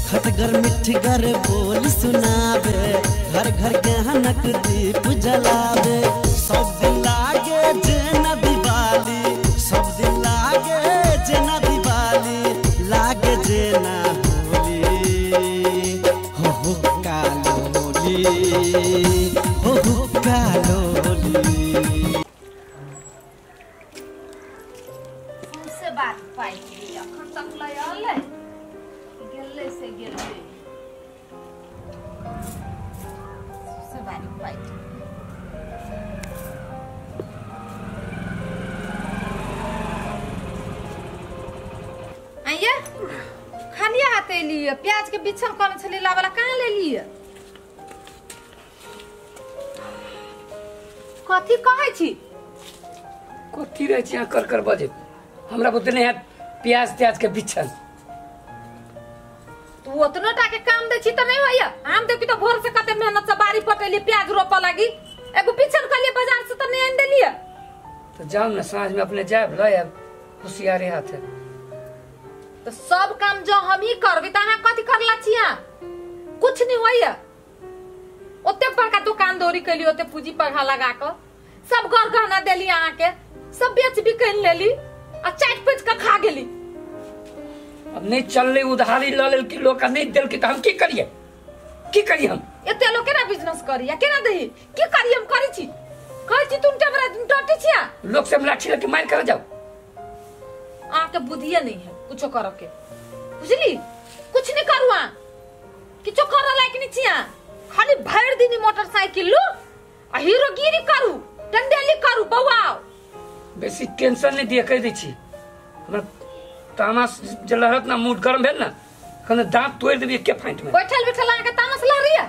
खटगर मिठगर बोल सुनावे, घर घर गहनक दीप जलावे। सब दिन लागे जेना दिवाली, सब दिन लागे जेना दिवाली, लागे जेना होली। हो कालोली, हो कालोली। से बात पाई अखन तक लय गेले से गेले से बात पाई। आइए खालिया हाथे लिए प्याज के बिछन कौन छली लावाला कहाँ ले लिए? कथी कहै छी? कथी रहे छी कर कर बजे हमरा बुतने है प्याज त्याज के बिछन। तू उतना टाके काम दे छी त नहीं होइया। हम देखी तो भोर से कते मेहनत से बारी पटेली प्याज रोपा लागी, एगो बिछन कलिए बाजार से त नहीं आन देलिए। तो जाओ ना सांझ में अपने जाए लय होशियारे हाथ है। तो सब काम जो हम ही करबी त अहाँ कथी करला छिया? कुछ नहीं होइया। ओते बड़का दुकान दौरी कली, ओते पूंजी पढ़ा लगा के सब घर गहना देली अहाँ के, सब बेच बिकन लेली आ चाट पेच के खा गेली। अब नहीं चलले उधारी ल लेल कि लोग का नहीं देल कि त हम की करिए? की करिए हम? एते लोग केना बिजनेस करिया केना दही? की करिए हम करी छी? कहै छी तुम टेबरा टोटी छिया। लोग से लाठी लेके मार कर जाओ। आके बुद्धिए नहीं है कुछो करो के, बुझली? कुछ नहीं करुआ किछो कर लायक नहीं छिया। खाली भर दिन मोटरसाइकिल लू आ हीरोगिरी करू, डंडेली करू, बौआओ। बेसी टेंशन नहीं दिए कह दै छी। हमरा तामस जलहत ना मूड गरम भेल ना कने दांत तोड़ देबी के फाइट में। बैठल बैठल आके तामस लहरिया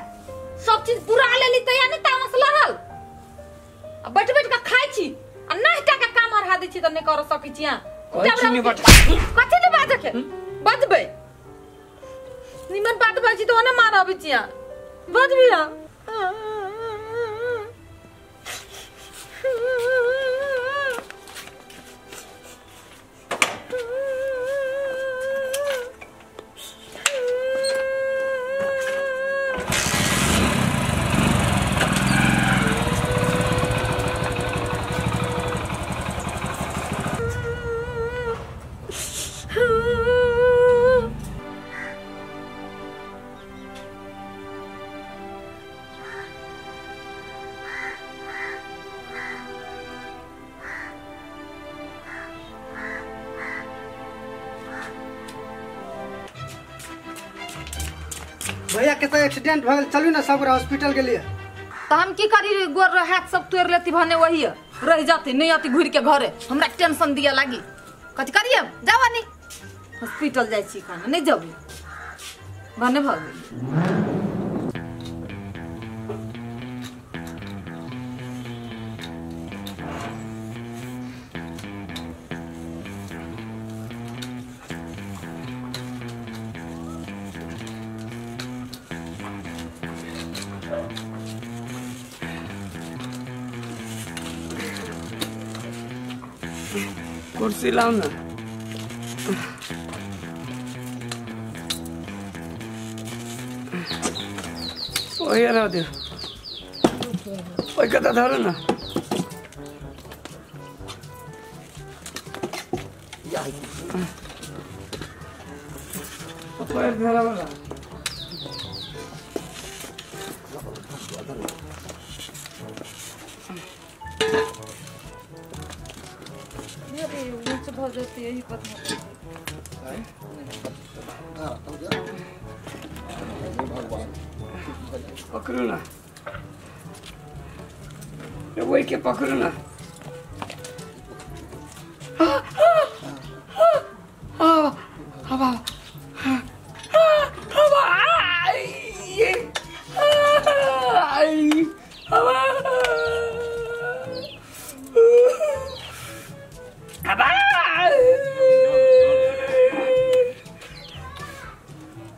सब चीज पूरा लेली त यानी तामस लहरल। अब बैठ बैठ के खाइ छी आ नहीं टाका काम अरहा दै छी त नहीं कर सकै छी। कथि नहीं बात के बजबे निमन बात बाजी तो ना मारबी छी। बजबिया भैया के तो एक्सीडेंट भल, चलू ना सब हॉस्पिटल के लिए। तो हम की करी? गोर हाथ सब तोड़ लेती भने वही रह जाती नहीं आती घूर के घरे। हमरा टेंशन दिया लागी कथी करिए? जावा नहीं हॉस्पिटल जाय छी खाना नहीं जाबी भने भाग। कुर्सी लाओ ना। वही रह दे वही कता धरो ना। पैर धरा वाला यही पकड़ो ना, वही के पकड़ो ना।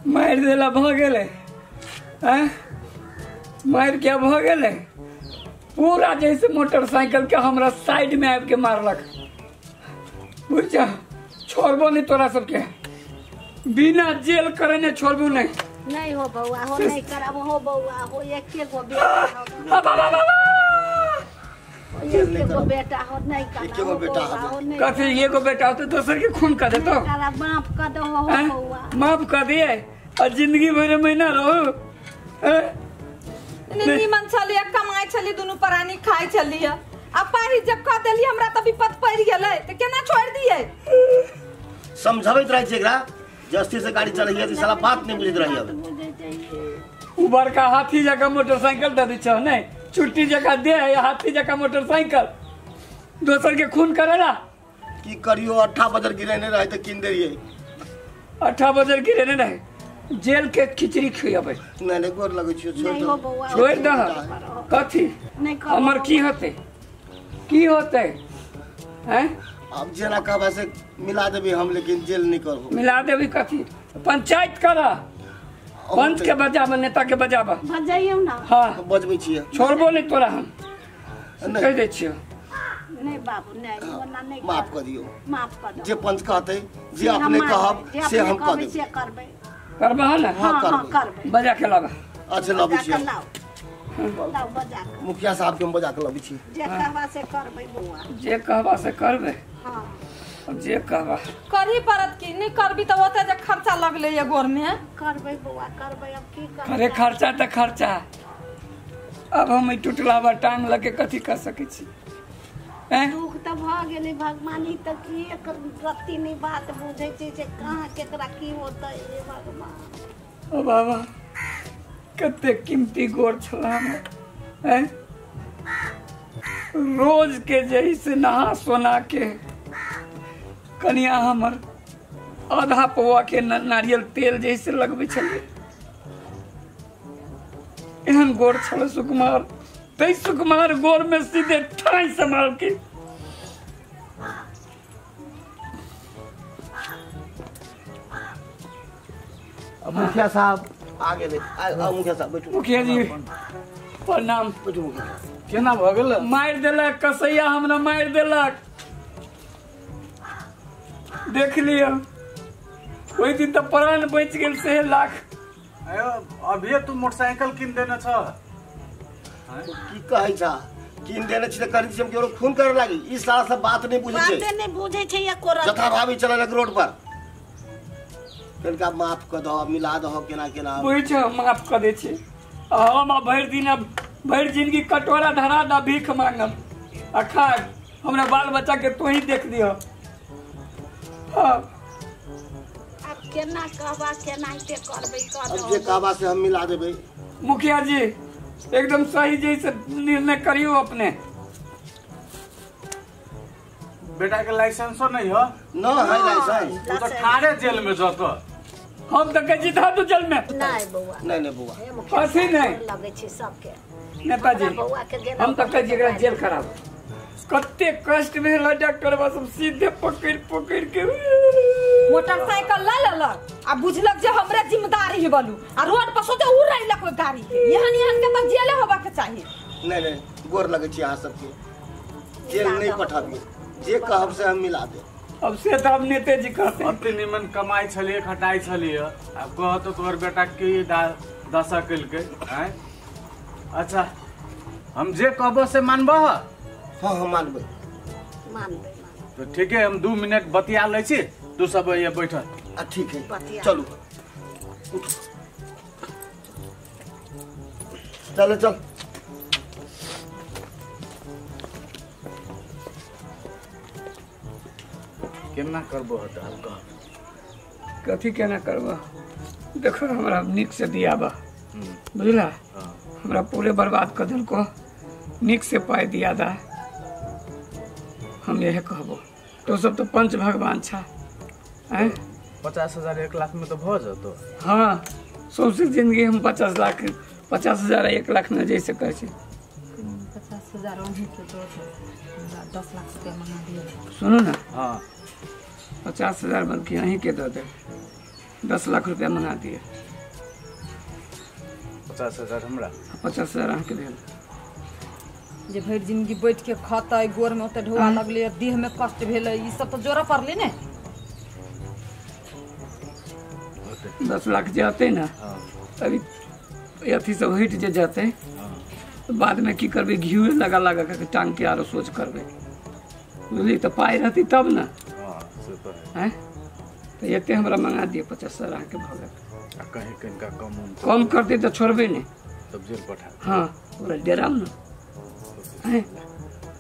मार देला भ गेले, मार क्या भ गेले? पूरा जैसे मोटरसाइकिल के हमरा साइड में आब के मारलक। बुझा छोड़बो नहीं तोरा सबके। बिना जेल करे ने छोड़बू नहीं। नहीं हो बउआ हो नहीं करब हो बउआ हो एके गो बेटा एके बेटा हो नहीं करब एके गो बेटा हो नहीं कथी एगो बेटा हो तो दोसर के खून कर देतो। करब माफ कर दो हो बउआ माफ कर दिए और जिंदगी भर महीना रहो। नीमन चलिए कमाई चली दोनों प्राणी खाई चलिए अब पारी जब कह देली हमरा त विपत पड़ गेलै त केना छोड़ दिए। समझावत रहे एकरा जस्ती से गाड़ी चलैया त साला बात नहीं बुझत रही अब। उबर का हाथी जगह मोटरसाइकिल दे छ नहीं छुट्टी जगह दे हाथी जगह मोटरसाइकिल दोसर के खून करेला की करियो 18 बजे गिरेने रहे त किन देरिए 18 बजे गिरेने रहे जेल के खिचड़ी खियाबे नहीं गोर लगै छियो नहीं हो बउआ छोड़ द कथी नहीं कर हमर की होते हैं अब जेना कहबा से मिला देबे हम लेकिन जेल नहीं करबो। मिला देबी कथी पंचायत करा पंच के बजाबा नेता के बजाबा बजाइयो ना हाँ बजबै छियै छोड़बो नहीं तोरा हम नहीं। कह दे छियो नहीं बाबू नहीं वरना नहीं माफ कर दियो माफ कर दो जे पंच कहते जे अपने कहब से हम कह देब से करबे करबा ना हाँ हां करबै करबे बजा के लाबा। अच्छा लबै छियै लाओ बजा के मुखिया साहब के हम बजा के लबै छियै जे कहबा से करबे बउआ जे कहबा से करबे हां जे कहबा करही पड़त की नहीं करबी त ओते जे खर्चा लगले ये गोर में करबे बउआ करबे अब की करबे अरे खर्चा त खर्चा अब हम टूटला बा टांग लगे कथी कर सकै छी हैं दुख त भ गेलै भगवानी त की एक रत्ती नहीं बात बुझै छै जे कहां केकरा की होतै हे भगवान। ओ बाबा कते कीमती गोर छला हैं रोज के जैसे नहा सोना के कनिया हमर आधा पौआ के नारियल तेल जैसे लगबे छले एहन गोर छल सुकुमार तै सुकुमार गोर में सीधे ठाई संभाल के अब मुखिया साहब आगे ले आ मुखिया साहब बैठो मुखिया जी प्रणाम। बैठो मुखिया साहब केना भ गेल मार देलक कसैया हमरा मार देलक देख लियो ओई दिन तो प्राण बच गेल से लाख। अभी तू मोटरसाइकिल किन देने छ तो की कहै छा किन देने छी त करी छी हम केरो खून करे लागी ई सारा सब बात नहीं बुझै छै बाते नहीं बुझै छै या कोरा जथा भाभी चललक रोड पर कनका माफ क दो मिला दो केना केना बुझ माफ कर दे छी हम भरि दिन अब भरि जिंदगी कटोरा धरा दा भीख मांगम आ खा हमरा बाल बच्चा के तू ही देख दियो। अब केना कहबा केना ते करबे कर अब जे कहबा से हम मिला देबे। मुखिया जी एकदम सही जैसे निर्णय करियो अपने। बेटा के लाइसेंसो नहीं हो न है लाइसेंस तू तो ठाड़े जेल में जतो हम तो कह था तू जल में नहीं बउआ नहीं बुआ ऐसे नहीं लगे छै सबके नेताजी बउआ के जेल हम तो कह एकरा जेल खराब कते कष्ट भेल डॉक्टर बा सब सीधे पकड़ पकड़ के मोटरसाइकिल ला लेलक आ बुझलक जे हमरे जिम्मेदारी है बोलू आ रोड पर सोचे उड़ रही कोई गाड़ी यहां के तो जेले होबा के चाहिए। नहीं गोर लगे छी अहाँ सबके जेल नहीं पठाबिए जे कहब से हम मिला दे। अब से तो अब नेते जी कहते हैं। अति निमन कमाई छलिए खटाई छलिए अब कह तो तोहर बेटा की दशा कल के हैं। अच्छा हम जे कहबो से मानबह हाँ हाँ मानबे मानबे तो ठीक है हम 2 मिनट बतिया ले छी तू सब ये बैठ ठीक है बतिया। चलो उठो चलो चल केना करबो हता कह कथी केना करबा देखो हमरा निक से दिया बा बुझला हमरा पूरे बर्बाद कर दिल को निक से पाई दिया दा हम यही कहबो तो सब तो पंच भगवान छा हैं 50,000 1 लाख में तो भ जतो। हाँ सौसे जिंदगी हम 50,000 1 लाख न जैसे कर छी 50,000 वहीं के तो 10 लाख रुपया मंगा दिए। सुनो ना हां 50,000 बल्कि यहीं के दे दे 10 लाख रुपया मंगा दिए 50,000 हमरा 50,000 अहाँ के दे जे भरि जिंदगी बैठ के खतै गोर में ओते ढोआ लगले देह में कष्ट भेलै ई सब तो जोरा पड़ले ने 10 लाख जाते ना हाँ अभी अथी सब हट जे जाते हाँ तो बाद में की करबे घी लगा लगा के टांग के आरो सोच करबे बुझली तो पाई रहती तब ना हाँ से तो है। हैं तो एते हमरा मंगा दिए 50,000 के भगत आ कहीं कहीं का कम उम कम करते तो छोड़बे नहीं तब जेल पठा हाँ पूरा डेराओ ना हैं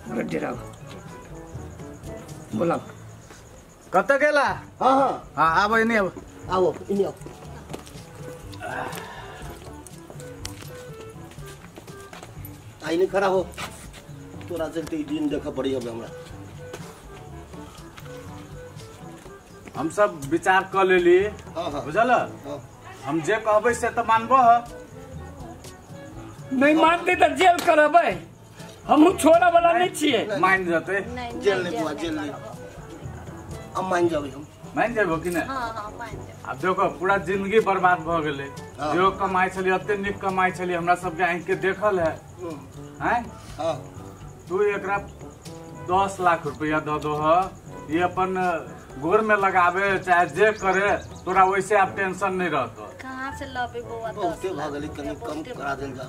पूरा डेराओ बोला कत गेला हाँ हाँ हाँ आब नहीं अब आओ इन्हें आओ आई नहीं खड़ा हो तोरा चलते ई दिन देखा पड़ी अब हमरा हम सब विचार कर लेली हाँ हाँ बुझल हाँ हम जे कहबै से तो मानबो नहीं मानते तो जेल करबे हम छोड़ा वाला नहीं छिए मान जते नहीं जेल नहीं बुआ जेल नहीं अब मान जाओ हम मान जेबो कि नहीं हाँ हाँ मान जाओ अब देखो पूरा जिंदगी बर्बाद भ गेलै हाँ। जो कमाई छली अते निक कमाई छली हमरा सबके आंख के देखल है हैं हाँ तू एकरा 10 लाख रुपया दो दो ये अपन गोर में लगावे चाहे जे करे तोरा वैसे अब टेंशन नहीं रहतो कहाँ से लबे बउआ बहुते भागली कनी कम करा देल जा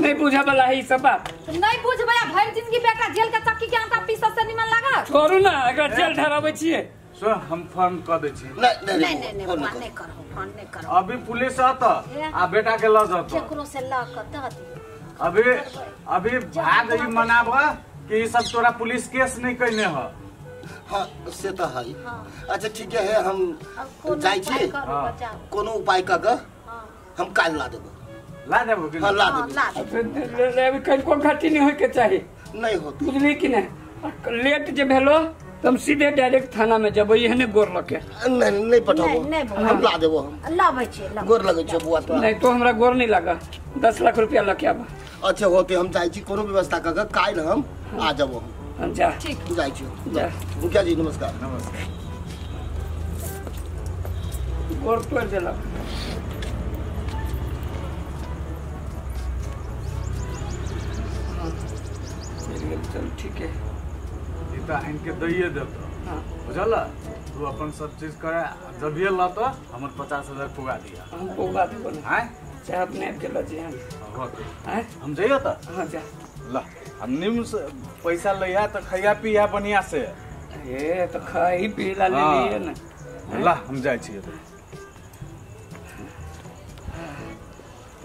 नहीं बुझा वाला है ई सब बात नहीं बुझबै भरि जिंदगी बेटा जेल के चक्की के आटा पीस से निमन लागा छोड़ू ना एकरा जेल धराबै छिए सो हम फोन कर दे छी नहीं नहीं नहीं नहीं फोन बउआ नहीं नहीं करो फोन नहीं करो अभी पुलिस आता आ बेटा के ल जातो केकरो से ला कर दे दी अभी अभी भाग ई मनाबा कि ई सब तोरा पुलिस केस नहीं कइने ह हाँ से तो है हाँ अच्छा ठीक है हम अब कोनो जाई उपाय छी करो हाँ। बचाओ कोनो उपाय का ग हाँ हम काल ला देबो ला देबो कि हाँ नहीं? ला हाँ देबो ला दे अभी कनिको घाटी नहीं होय के चाही नहीं होती बुझली कि नहीं लेट जे भेलो तो हम सीधे डायरेक्ट थाना में जब एहने गोर लके नहीं नहीं पठाबो नहीं, नहीं बउआ। हम ला देबो हम लाबै छी ला गोर लगे छै बुआ तो नहीं तो हमरा गोर नहीं लगा 10 लाख रुपया लके आबा अच्छा होते हम जाई छी कोनो व्यवस्था का ग काल हम आ जाबो हम जा जाई छी जा। मुखिया जी नमस्कार नमस्कार गोर तोड़ देलक चल ठीक है ई तो इनके दैये देतो हाँ बुझल तू अपन सब चीज करे जब ये लतो हमर 50,000 पुगा दिया हमको बात बोल हैं चाहे अपने आप के लजे हम होते हैं हम जइयो त हाँ जा ला हम निम से पैसा लइया त खइया पिया बढ़िया से ये तो खाई पीला ले हाँ। लिए ना ला हम जाय छी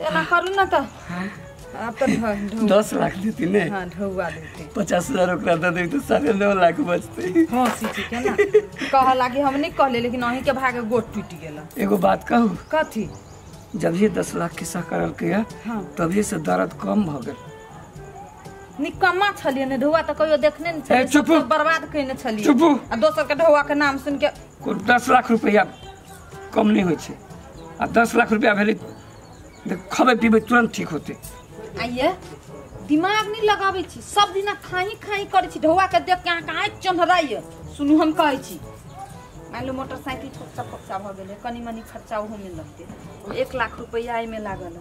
एना करू ना त अब त 10 लाख देती नहीं हां ढौआ देते 50,000 ओकरा दे दी तो 9.5 लाख बचते हां ठीक है ना कह लागी हम नहीं कहले लेकिन अहीं के भागे गोट टूट गेला एगो बात कहू कथी जब ये 10 लाख किस्सा करल के हाँ। तभी से दर्द कम भ गेल निकम्मा छलिए ने ढौआ त कहियो देखने नहीं ए, छलिए चुप। सब बर्बाद कइने छलिए चुप। आ दोसर के ढौआ के नाम सुन के को 10 लाख रुपया कम नहीं होइ छै आ 10 लाख रुपया भेलै देख खबे पीबे तुरंत ठीक होते आइए दिमाग नहीं लगाबै छी सब दिना खाही खाही करै छी ढौआ के देख के अहाँ आँखि चन्हराइए सुनू हम कहै छी मान लो मोटरसाइकिल खोकसा खोकसा भ गेलै कनी मनी खर्चा ओहो में लगते 1 लाख रुपया एहि में लागल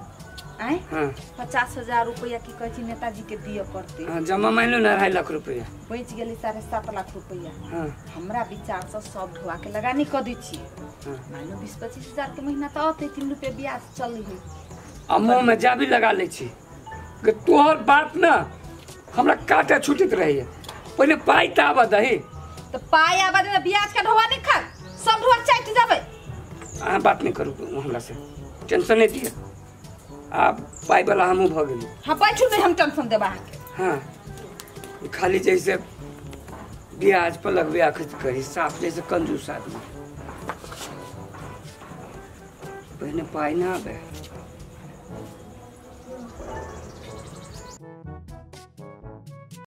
आए हाँ 50,000 रुपया की कहै छी नेताजी के दिए पड़ते हाँ जमा मान लो ना 2.5 लाख रुपया बच गेलै 7.5 लाख रुपया हाँ हमरा विचार से सब ढौआ के लगानी कर दै छी हाँ। मान लो 20-25 हजार के महीना तो आते 3 रुपया ब्याज चल है आ मुँह में जाबी लगा ले छी कि तोहर बात ना हमरा काटे छूटत रही पहले पाई त आबा दही तो पाई आबाद में ब्याज का ढौआ नहीं खा सब ढौआ चाट जाबे अहाँ बात नहीं करू हमरा से टेंशन नहीं दिए आप पाई वाला हमू भ गेली हाँ बैठू नहीं हम टेंशन देबा हाँ खाली जैसे ब्याज पर लगवे आखिर करी साफ जैसे कंजूस आदमी पहले पाई ना आबे